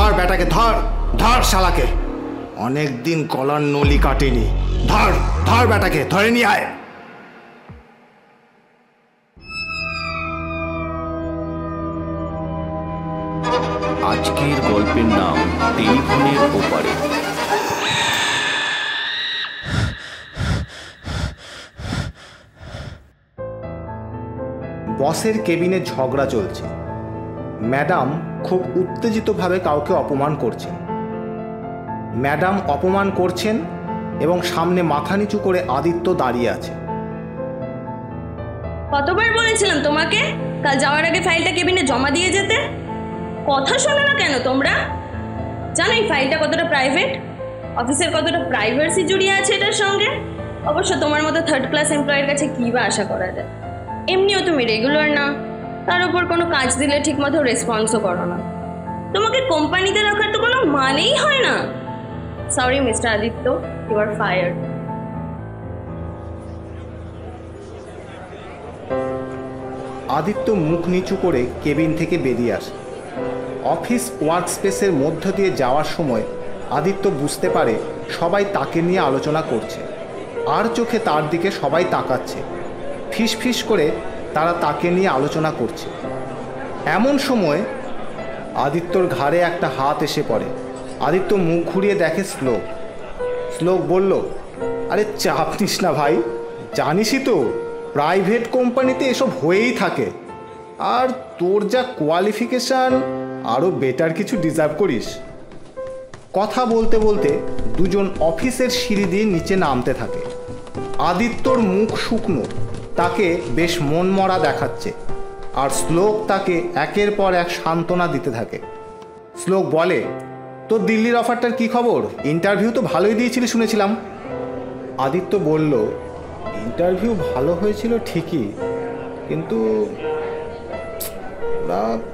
ধর বেটাকে, ধর ধর শালাকে, অনেকদিন কলার নলি কাটেনি। ধর ধর বেটাকে, ধরে নিয়ে আয়। আজকের গল্পের নাম টেলিফোনের ওপারে। বসের কেবিনে ঝগড়া চলছে। ম্যাডাম খুব উত্তেজিতভাবে কাউকে অপমান করছেন। ম্যাডাম অপমান করছেন এবং সামনে মাথা নিচু করে আদিত্য দাঁড়িয়ে আছে। কতবার বলেছিলাম তোমাকে কাল যাওয়ার আগে ফাইলটা কেবিনে জমা দিয়ে যেতে? কথা শোনো না কেন তোমরা? জানো এই ফাইলটা কতটা প্রাইভেট, অফিসের কতটা প্রাইভেসি জড়িয়ে আছে এটার সঙ্গে। অবশ্য তোমার মতো থার্ড ক্লাস এমপ্লয়ের কাছে কী বা আশা করা যায়? এমনিও তুমি রেগুলার না, তার উপর কোনো কাজ দিলে ঠিকমতো রেসপন্সও করো না। তোমাকে কোম্পানিতে রাখার তো কোনো মানেই হয় না। Sorry mister Aditya, you are fired. Aditya মুখ নিচু করে কেবিন থেকে বেরিয়ে আসে। অফিস ওয়ার্ক স্পেসের মধ্য দিয়ে যাওয়ার সময় আদিত্য বুঝতে পারে সবাই তাকে নিয়ে আলোচনা করছে, আর চোখে তার দিকে সবাই তাকাচ্ছে। ফিস ফিস করে তারা তাকে নিয়ে আলোচনা করছে। এমন সময় আদিত্যর ঘাড়ে একটা হাত এসে পড়ে। আদিত্য মুখ ঘুরিয়ে দেখে শ্লোক। শ্লোক বলল, আরে চাপ নিস না ভাই, জানিসই তো প্রাইভেট কোম্পানিতে এসব হয়েই থাকে, আর তোর যা কোয়ালিফিকেশান আরও বেটার কিছু ডিজার্ভ করিস। কথা বলতে বলতে দুজন অফিসের সিঁড়ি দিয়ে নিচে নামতে থাকে। আদিত্যর মুখ শুকনো, তাকে বেশ মনমরা দেখাচ্ছে, আর শ্লোক তাকে একের পর এক সান্ত্বনা দিতে থাকে। শ্লোক বলে, তোর দিল্লির অফারটার কি খবর? ইন্টারভিউ তো ভালোই দিয়েছিলি শুনেছিলাম। আদিত্য বলল, ইন্টারভিউ ভালো হয়েছিল ঠিকই, কিন্তু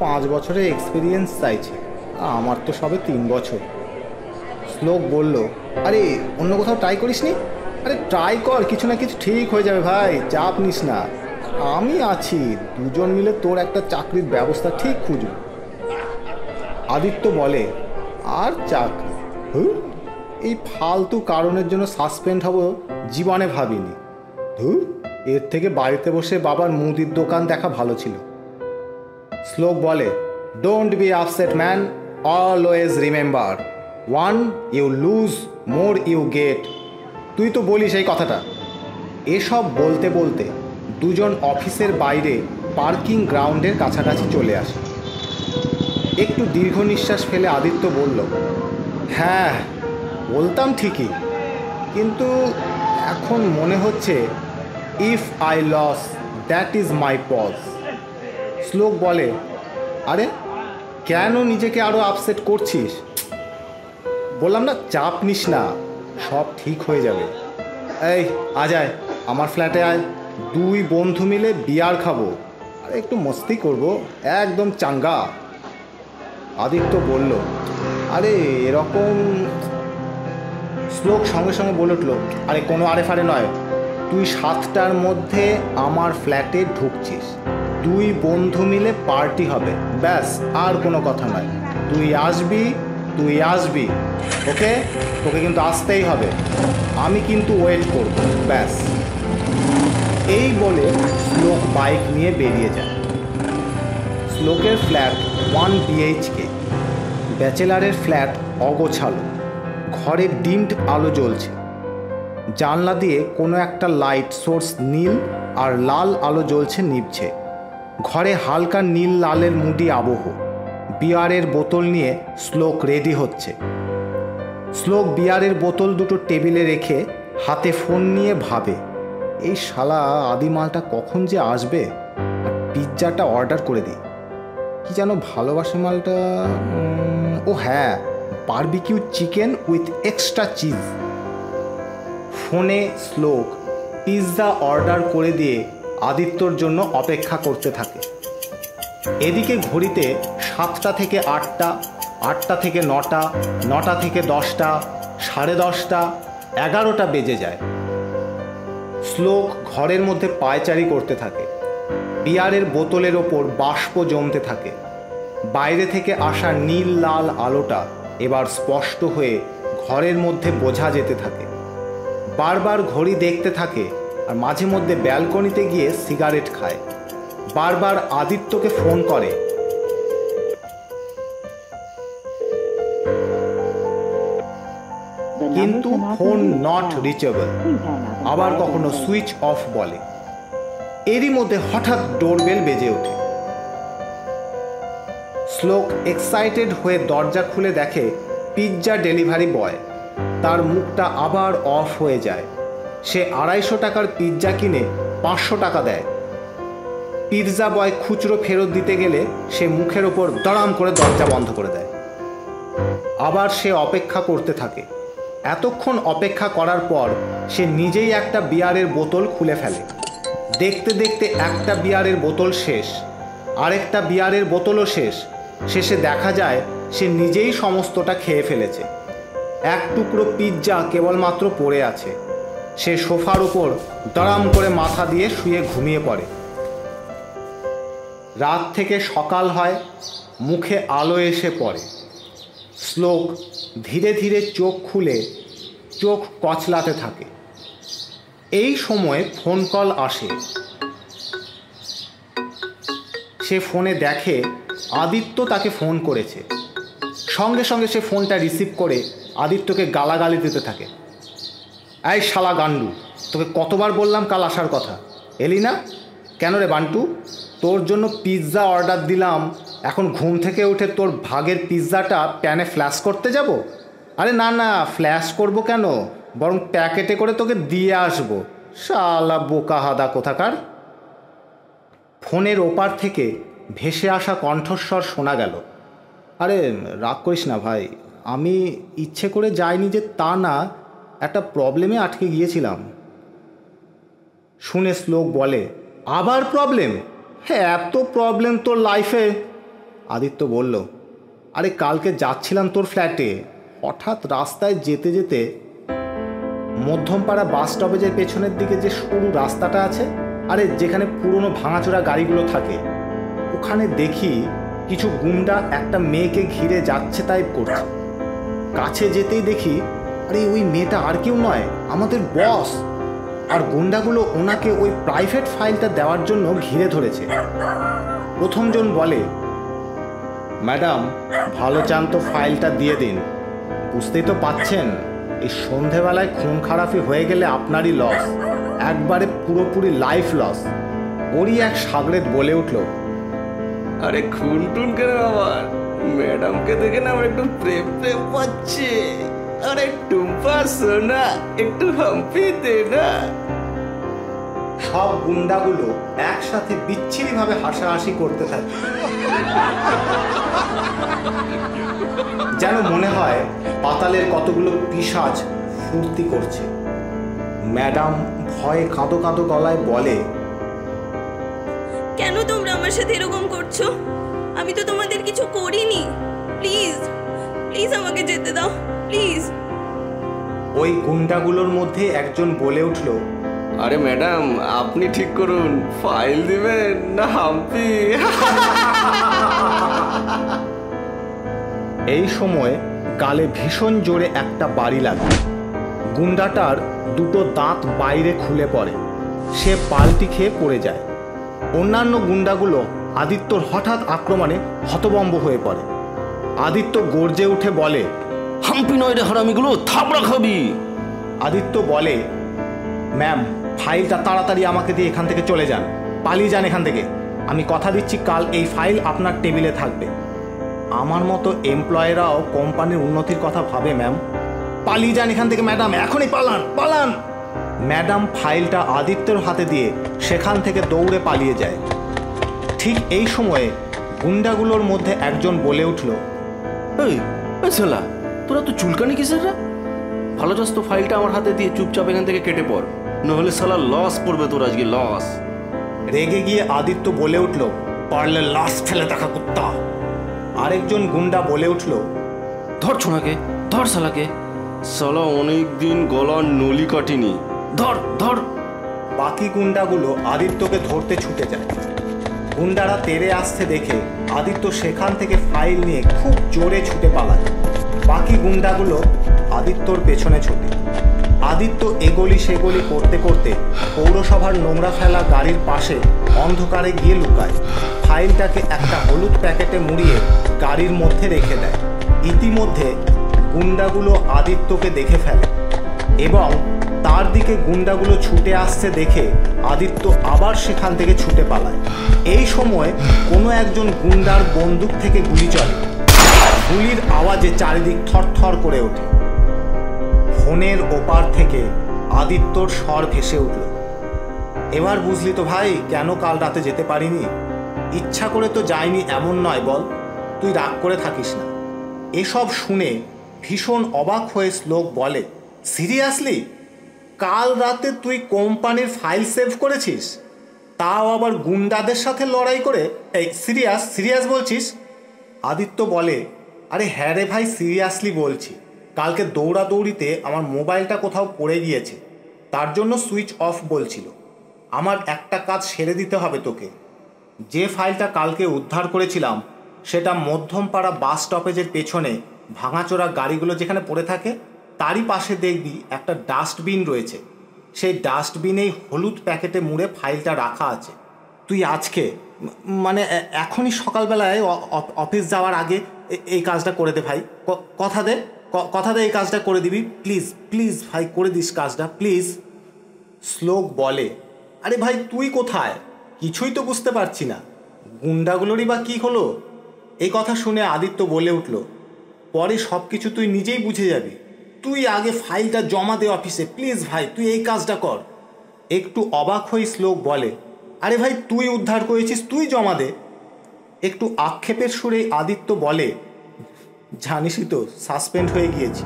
5 বছরের এক্সপিরিয়েন্স চাইছে, আমার তো সবে 3 বছর। শ্লোক বলল, আরে অন্য কোথাও ট্রাই করিসনি? আরে ট্রাই কর, কিছু না কিছু ঠিক হয়ে যাবে ভাই, চাপ নিস না, আমি আছি, দুজন মিলে তোর একটা চাকরির ব্যবস্থা ঠিক খুঁজব। আদিত্য বলে, আর চাকরি? এই ফালতু কারণের জন্য সাসপেন্ড হব জীবনে ভাবিনি। এর থেকে বাড়িতে বসে বাবার মুদির দোকান দেখা ভালো ছিল। শ্লোক বলে, don't be upset man, always remember, one you lose more you get. তুই তো বলিস এই কথাটা। এসব বলতে বলতে দুজন অফিসের বাইরে পার্কিং গ্রাউন্ডের কাছাকাছি চলে আসে। একটু দীর্ঘ নিঃশ্বাস ফেলে আদিত্য বলল, হ্যাঁ বলতাম ঠিকই, কিন্তু এখন মনে হচ্ছে if I loss that is my pause. Shlok বলে, আরে কেন নিজেকে আরও আপসেট করছিস? বললাম না চাপ নিস না, সব ঠিক হয়ে যাবে। এই আজ আয় আমার ফ্ল্যাটে আয়, 2 বন্ধু মিলে বিয়ার খাবো আর একটু মস্তি করব, একদম চাঙ্গা। আদিত্য বলল, আরে এরকম। শ্লোক সঙ্গে সঙ্গে বলে উঠল, আরে কোনো আরে ফারে নয়, তুই 7টার মধ্যে আমার ফ্ল্যাটে ঢুকছিস, 2 বন্ধু মিলে পার্টি হবে, ব্যাস, আর কোনো কথা নয়। তুই আসবি, ওকে? তোকে কিন্তু আসতেই হবে, আমি কিন্তু ওয়েট করব, ব্যাস। এই বলে শ্লোক বাইক নিয়ে বেরিয়ে যায়। শ্লোকের ফ্ল্যাট 1 BHK, ব্যাচেলারের ফ্ল্যাট অগোছালো, ঘরে ডিমড আলো জ্বলছে, জানলা দিয়ে কোনো একটা লাইট সোর্স নীল আর লাল আলো জ্বলছে নিভছে। ঘরে হালকা নীল লালের মুডি আবহ। বিয়ারের বোতল নিয়ে শ্লোক রেডি হচ্ছে। শ্লোক বিয়ারের বোতল দুটো টেবিলে রেখে হাতে ফোন নিয়ে ভাবে, এই শালা আদিমালটা কখন যে আসবে, আর পিৎজাটা অর্ডার করে দিই। কি যেন ভালোবাসে মালটা, ও হ্যাঁ, barbecue chicken with extra cheese. ফোনে শ্লোক পিৎজা অর্ডার করে দিয়ে আদিত্যর জন্য অপেক্ষা করতে থাকে। এদিকে ঘড়িতে 7টা থেকে 8টা, 8টা থেকে 9টা, 9টা থেকে 10টা, 10:30টা, 11টা বেজে যায়। শ্লোক ঘরের মধ্যে পায়চারি করতে থাকে। বিয়ারের বোতলের ওপর বাষ্প জমতে থাকে। বাইরে থেকে আসা নীল লাল আলোটা এবার স্পষ্ট হয়ে ঘরের মধ্যে বোঝা যেতে থাকে। বারবার ঘড়ি দেখতে থাকে আর মাঝে মধ্যে ব্যালকনিতে গিয়ে সিগারেট খায়। বারবার আদিত্যকে ফোন করে, কিন্তু ফোন নট রিচেবল। আবার কখনো সুইচ অফ বলে। এরই মধ্যে হঠাৎ ডোরবেল বেজে ওঠে। শ্লোক এক্সাইটেড হয়ে দরজা খুলে দেখে পিৎজা ডেলিভারি বয়। তার মুখটা আবার অফ হয়ে যায়। সে 250 টাকার পিৎজা কিনে 500 টাকা দেয়। পিৎজা বয় খুচরো ফেরত দিতে গেলে সে মুখের ওপর দড়াম করে দরজা বন্ধ করে দেয়। আবার সে অপেক্ষা করতে থাকে। এতক্ষণ অপেক্ষা করার পর সে নিজেই একটা বিয়ারের বোতল খুলে ফেলে। দেখতে দেখতে একটা বিয়ারের বোতল শেষ, আরেকটা বিয়ারের বোতলও শেষ। শেষে দেখা যায় সে নিজেই সমস্তটা খেয়ে ফেলেছে। এক টুকরো পিৎজা কেবলমাত্র পড়ে আছে। সে সোফার উপর দড়াম করে মাথা দিয়ে শুয়ে ঘুমিয়ে পড়ে। রাত থেকে সকাল হয়, মুখে আলো এসে পড়ে। শ্লোক ধীরে ধীরে চোখ খুলে চোখ কচলাতে থাকে। এই সময় ফোন কল আসে। সে ফোনে দেখে আদিত্য তাকে ফোন করেছে। সঙ্গে সঙ্গে সে ফোনটা রিসিভ করে আদিত্যকে গালাগালি দিতে থাকে। এই শালা গান্ডু, তোকে কতবার বললাম কাল আসার কথা, এলি না কেন রে বান্টু? তোর জন্য পিৎজা অর্ডার দিলাম, এখন ঘুম থেকে উঠে তোর ভাগের পিৎজাটা প্যানে ফ্ল্যাশ করতে যাব? আরে না না, ফ্ল্যাশ করব কেন, বরং প্যাকেটে করে তোকে দিয়ে আসবো। শালা বোকা হাদা কোথাকার। ফোনের ওপার থেকে ভেসে আসা কণ্ঠস্বর শোনা গেল, আরে রাগ করিস না ভাই, আমি ইচ্ছে করে যাইনি যে তা না, একটা প্রবলেমে আটকে গিয়েছিলাম। শুনে শ্লোক বলে, আবার প্রবলেম? হ্যাঁ, এত প্রবলেম তোর লাইফে? আদিত্য বলল, আরে কালকে যাচ্ছিলাম তোর ফ্ল্যাটে, হঠাৎ রাস্তায় যেতে যেতে মধ্যমপাড়া বাস স্টপেজের পেছনের দিকে যে সরু রাস্তাটা আছে, আরে যেখানে পুরনো ভাঙাচোরা গাড়িগুলো থাকে, ওখানে দেখি কিছু গুন্ডা একটা মেয়েকে ঘিরে যাচ্ছে তাই করছে। কাছে যেতেই দেখি, আরে ওই মেয়েটা আর কেউ নয়, আমাদের বস। আর গুন্ডাগুলো ওনাকে ওই প্রাইভেট ফাইলটা দেওয়ার জন্য ঘিরে ধরেছে। প্রথমজন বলে, ম্যাডাম ভালো চান তো ফাইলটা দিয়ে দিন, বুঝতেই তো পাচ্ছেন এই সন্ধেবেলায় খুন খারাপি হয়ে গেলে আপনারই লস, একবারে পুরোপুরি লাইফ লস। ওরই এক সাগরেদ বলে উঠল, আরে খুন টুন কেন আমার, ম্যাডামকে দেখে না আমার একটু প্রেম প্রেম পাচ্ছে। আরে টুম্পা সোনা, একটু হাম্পি দে না। সব গুন্ডাগুলো একসাথে বিচ্ছিরিভাবে হাসাহাসি করতে থাকে। যেন মনে হয় পাতালের কতগুলো পিশাচ ফুর্তি করছে। ম্যাডাম ভয়ে কাঁদো কাঁদো গলায় বলে, কেন তোমরা আমার সাথে এরকম করছো? আমি তো তোমাদের কিছু করিনি। প্লিজ প্লিজ আমাকে যেতে দাও, প্লিজ। ওই গুন্ডাগুলোর মধ্যে একজন বলে উঠল, আরে ম্যাডাম আপনি ঠিক করুন, ফাইল দিবেন না হাম্পি? এই সময় গালে ভীষণ জোরে একটা বাড়ি লাগে। গুন্ডাটার দুটো দাঁত বাইরে খুলে পড়ে। সে পাল্টি খেয়ে পড়ে যায়। অন্যান্য গুন্ডাগুলো আদিত্যর হঠাৎ আক্রমণে হতভম্ব হয়ে পড়ে। আদিত্য গর্জে উঠে বলে, হাম্পি নয় রে হারামিগুলো, থাবড়া খাবি। আদিত্য বলে, ম্যাম ফাইলটা তাড়াতাড়ি আমাকে দিয়ে এখান থেকে চলে যান, পালিয়ে যান এখান থেকে। আমি কথা দিচ্ছি কাল এই ফাইল আপনার টেবিলে থাকবে। আমার মতো এমপ্লয়েরাও কোম্পানির উন্নতির কথা ভাবে ম্যাম। পালিয়ে যান এখান থেকে ম্যাডাম, এখনই পালান পালান। ম্যাডাম ফাইলটা আদিত্যর হাতে দিয়ে সেখান থেকে দৌড়ে পালিয়ে যায়। ঠিক এই সময়ে গুন্ডাগুলোর মধ্যে একজন বলে উঠল, এই শালা, তোরা তো চুলকানি কিসের রে? ভালো চাস তো ফাইলটা আমার হাতে দিয়ে চুপচাপ এখান থেকে কেটে পড়, নাহলে শালা লস পড়বে তোর আজকে, লস। রেগে গিয়ে আদিত্য বলে উঠল, পারলে লাশ ফেলে দেখা কুত্তা। আরেকজন গুন্ডা বলে উঠল, ধর ছোঁড়াকে, ধর শালাকে, শালা অনেক দিন গলার নলি কাটিনি, ধর ধর। বাকি গুন্ডাগুলো আদিত্যকে ধরতে ছুটে যায়। গুন্ডারা তেড়ে আসতে দেখে আদিত্য সেখান থেকে ফাইল নিয়ে খুব জোরে ছুটে পালায়। বাকি গুন্ডাগুলো আদিত্যর পেছনে ছুটে। আদিত্য এগোলি সেগোলি করতে করতে পৌরসভার নোংরা ফেলা গাড়ির পাশে অন্ধকারে গিয়ে লুকায়। ফাইলটাকে একটা হলুদ প্যাকেটে মুড়িয়ে গাড়ির মধ্যে রেখে দেয়। ইতিমধ্যে গুন্ডাগুলো আদিত্যকে দেখে ফেলে এবং তার দিকে গুন্ডাগুলো ছুটে আসছে দেখে আদিত্য আবার সেখান থেকে ছুটে পালায়। এই সময় কোনো একজন গুন্ডার বন্দুক থেকে গুলি চলে। গুলির আওয়াজে চারিদিক থরথর করে ওঠে। ফোনের ওপার থেকে আদিত্যর স্বর ভেসে উঠল, এবার বুঝলি তো ভাই কেন কাল রাতে যেতে পারিনি? ইচ্ছা করে তো যাইনি এমন নয়, বল? তুই রাগ করে থাকিস না। এসব শুনে ভীষণ অবাক হয়ে শ্লোক বলে, সিরিয়াসলি? কাল রাতে তুই কোম্পানির ফাইল সেভ করেছিস, তাও আবার গুন্ডাদের সাথে লড়াই করে? এই সিরিয়াস বলছিস? আদিত্য বলে, আরে হ্যাঁ রে ভাই, সিরিয়াসলি বলছি। কালকে দৌড়াদৌড়িতে আমার মোবাইলটা কোথাও পড়ে গিয়েছে, তার জন্য সুইচ অফ বলছিল। আমার একটা কাজ সেরে দিতে হবে তোকে। যে ফাইলটা কালকে উদ্ধার করেছিলাম সেটা মধ্যমপাড়া বাস স্টপেজের পেছনে ভাঙাচোরা গাড়িগুলো যেখানে পড়ে থাকে তারই পাশে দেখবি একটা ডাস্টবিন রয়েছে। সেই ডাস্টবিনেই হলুদ প্যাকেটে মুড়ে ফাইলটা রাখা আছে। তুই আজকে মানে এখনই সকালবেলায় অফিস যাওয়ার আগে এই কাজটা করে দে ভাই। কথা দে এই কাজটা করে দিবি, প্লিজ ভাই, করে দিস কাজটা প্লিজ। শ্লোক বলে, আরে ভাই তুই কোথায়? কিছুই তো বুঝতে পারছি না, গুন্ডাগুলোরই বা কী হলো? এই কথা শুনে আদিত্য বলে উঠল, পরে সব কিছু তুই নিজেই বুঝে যাবি। তুই আগে ফাইলটা জমা দে অফিসে, প্লিজ ভাই, তুই এই কাজটা কর। একটু অবাক হয়ে শ্লোক বলে, আরে ভাই তুই উদ্ধার করেছিস, তুই জমা দে। একটু আক্ষেপের সুরে আদিত্য বলে, জানিসই তো সাসপেন্ড হয়ে গিয়েছি।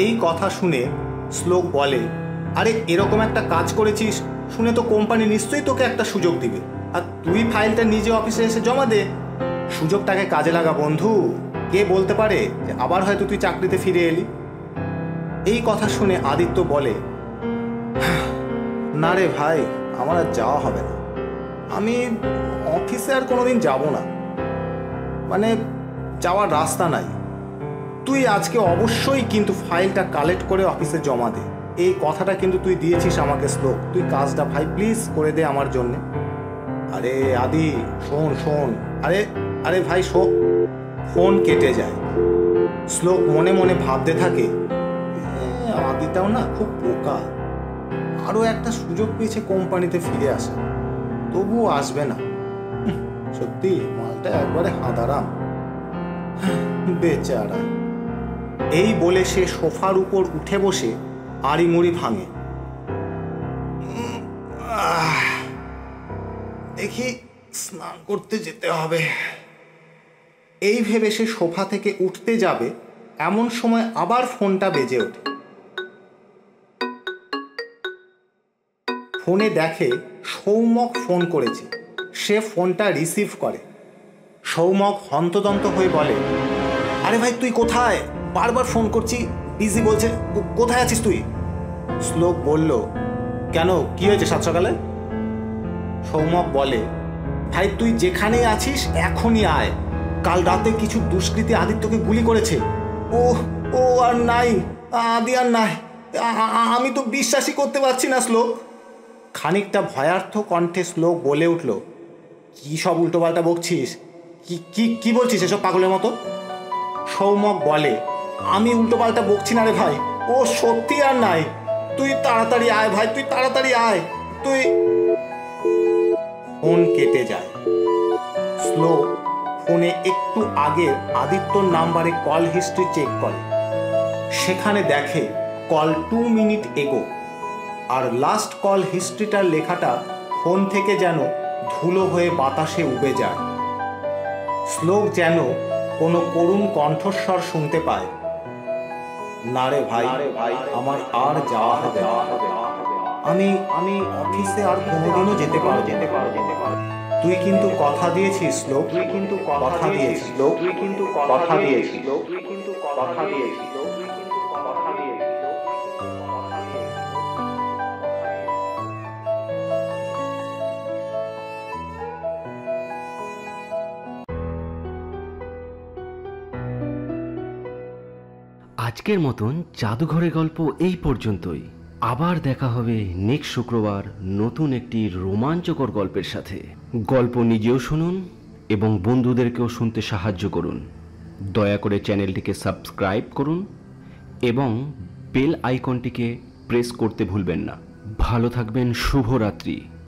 এই কথা শুনে শ্লোক বলে, আরে এরকম একটা কাজ করেছিস শুনে তো কোম্পানি নিশ্চয়ই তোকে একটা সুযোগ দিবে, আর তুই ফাইলটা নিজে অফিসে এসে জমা দে। সুযোগটাকে কাজে লাগা বন্ধু, কে বলতে পারে যে আবার হয়তো তুই চাকরিতে ফিরে এলি। এই কথা শুনে আদিত্য বলে, না রে ভাই, আমার আর যাওয়া হবে না। আমি অফিসে আর কোনোদিন যাব না, মানে যাওয়ার রাস্তা নাই। তুই আজকে অবশ্যই কিন্তু ফাইলটা কালেক্ট করে অফিসে জমা দে। এই কথাটা কিন্তু তুই দিয়েছিস আমাকে শ্লোক, তুই কাজটা ভাই প্লিজ করে দে আমার জন্যে। আরে আদি শোন, আরে ভাই শোন। ফোন কেটে যায়। শ্লোক মনে মনে ভাবতে থাকে, আদিটাও না খুব বোকা, আরও একটা সুযোগ পেয়েছে কোম্পানিতে ফিরে আসা, তবুও আসবে না। সত্যি মালটা একবারে হাঁদারাম, বেচারা। এই বলে সে সোফার উপর উঠে বসে আড়িমুড়ি ভাঙে। দেখি স্নান করতে যেতে হবে। এই ভেবে সে সোফা থেকে উঠতে যাবে, এমন সময় আবার ফোনটা বেজে ওঠে। ফোনে দেখে সৌমক ফোন করেছে। সে ফোনটা রিসিভ করে। সৌমক হন্তদন্ত হয়ে বলে, আরে ভাই তুই কোথায়? বারবার ফোন করছি, বিজি বলছে, কোথায় আছিস তুই? শ্লোক বলল, কেন কি হয়েছে সাত সকালে? সৌমক বলে, ভাই তুই যেখানেই আছিস এখনই আয়। কাল রাতে কিছু দুষ্কৃতী আদিত্যকে গুলি করেছে। ও আর নাই, আদি আর নাই। আমি তো বিশ্বাসই করতে পারছি না শ্লোক। খানিকটা ভয়ার্থ কণ্ঠে শ্লোক বলে উঠল, কি সব উল্টোপাল্টা বকছিস? কি বলছিস এসব পাগলের মতো? সৌমক বলে, আমি উল্টোপাল্টা বকছি না রে ভাই, ও সত্যি আর নাই। তুই তাড়াতাড়ি আয় ভাই, তুই তাড়াতাড়ি আয়। তুই। ফোন কেটে যায়। শ্লোক ফোনে একটু আগে আদিত্যর নাম্বারে কল হিস্ট্রি চেক করে। সেখানে দেখে কল 2 মিনিট এগো, আর লাস্ট কল হিস্ট্রিটার লেখাটা ফোন থেকে যেন ধুলো হয়ে বাতাসে উবে যায়। শ্লোক যেন কোনো করুণ কণ্ঠস্বর শুনতে পায়, না রে ভাই, আমার আর যাওয়া হবে না। আমি অফিসে আর কোনোদিনও যেতে পারো। তুই কিন্তু কথা দিয়েছিস শ্লোক, তুই কিন্তু কথা দিয়েছিস। আজকের মতন জাদুঘরের গল্প এই পর্যন্তই। আবার দেখা হবে নেক্সট শুক্রবার নতুন একটি রোমাঞ্চকর গল্পের সাথে। গল্প নিজেও শুনুন এবং বন্ধুদেরকেও শুনতে সাহায্য করুন। দয়া করে চ্যানেলটিকে সাবস্ক্রাইব করুন এবং বেল আইকনটিকে প্রেস করতে ভুলবেন না। ভালো থাকবেন। শুভরাত্রি।